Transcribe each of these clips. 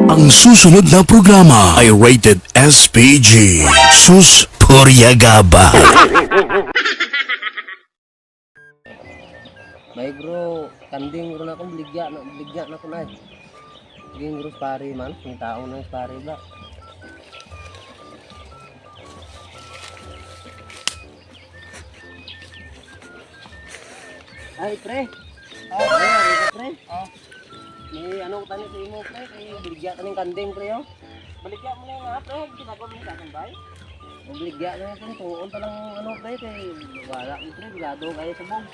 Ang susunod na programa ay rated SPG. Sus Poryagaba. Baik bro, kanding bro na akong bligya na ko na. Ging bro pare man, yung tao na pare ba. Ay pre. Pre. May ano tani sa imo pre, kay bligya kaning kanding pre yo. Baligya mo na nga pre, ginagawa mo sa akin bay. Bligya na natin, tuon pa lang ano pre, kay wala mo pre, bilado kayo sa bog.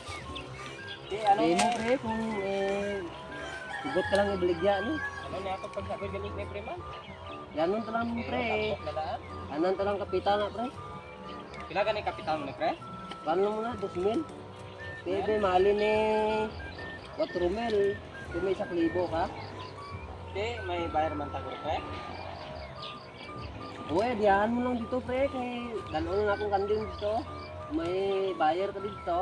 Ano mo pre, kung sugot ka lang ibaligya ni. Ano na ako pag sabi galing ni pre man? Yanon ta lang pre. Anan ta lang kapitan na pre. Pila gani kapitan mo ni pre? Paano mo na 2,000? Pwede mali ni 4,000. Kung may 1,000 ka? Di, may bayar man tago pre. Uwe, diyahan mo lang dito pre, kay gano'n na akong kanding dito. May bayar ka dito.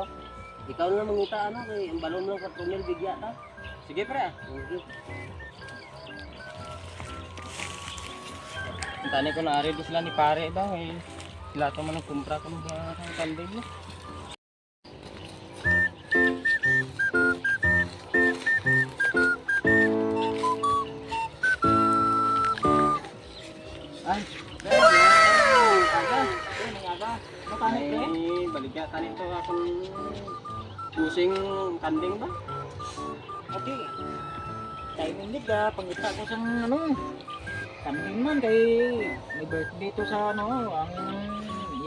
Ikaw na mangita ano, kay ang balon lang 4,000 bigya ta. Sige pre. Sige. Tani ko na ari sila ni pare ba, kay sila to man ang kumpra ko ng kanding mo. Ay, baligya tani to akong pusing kanding ba? Okay. Timing nid pangita ko sa ano. Kanding man kay may birthday to sa ano, ang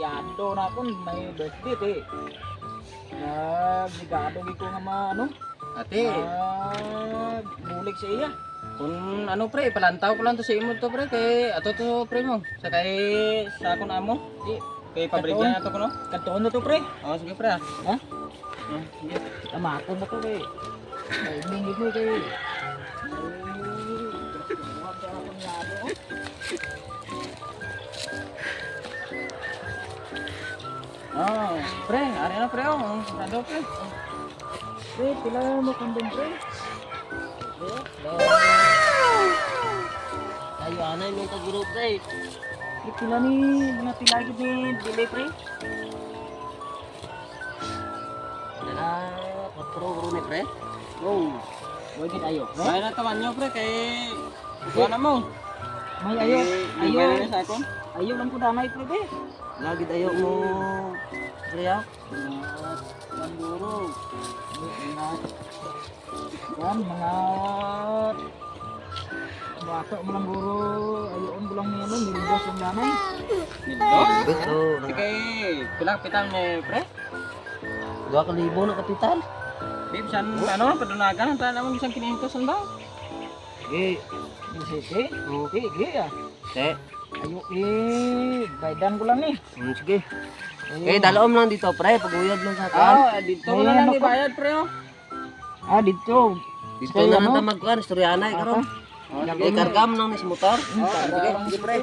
yado na kon may birthday bigado ko nga ano. Ate, bulig sa iya. kung ano pre, palantaw ko lang to sa imo to pre, kay ato to pre mo. Sa kay sa akon amo. Di kay pabrigyan nato ko no. Kantoon na to pre. Oh, sige pre. Ha? Sige. Tamakon na to kay. Timing nid mo kay. Oh, pre, ari na pre oh. Rado pre. Pre, pila mo kanding pre? Ayo anay may taguro pre. Pila ni napilagi ni dili pre? Dala patro bro ni pre. Oh, Pwede ayo. may na taman nyo pre kay kuha na mo. May ayo. Ayo. Ayo sa akon. Ayo lang ko damay pre be. Lagi ayo mo pre ah. Pamburo. Yan, mga bata mo lang buro, ayoon ko lang niya nun, nilibos yung damay. Beto. Kay pila kapitan ni pre? 2,000 na kapitan. Bib san ano padunagan ta namang isang kinihintosan ba? Eh, sige, okay, ah. Te. Ayo, baydan ko lang ni. Sige. Eh dalom lang dito pre, paguyod lang sa kan. Dito May na lang ano ka? ibayad pre oh. Dito. Dito Kay na ano? lang ta magkuan, istoryanay karon. Eh kargam nang ni sa motor. Sige, sige pre.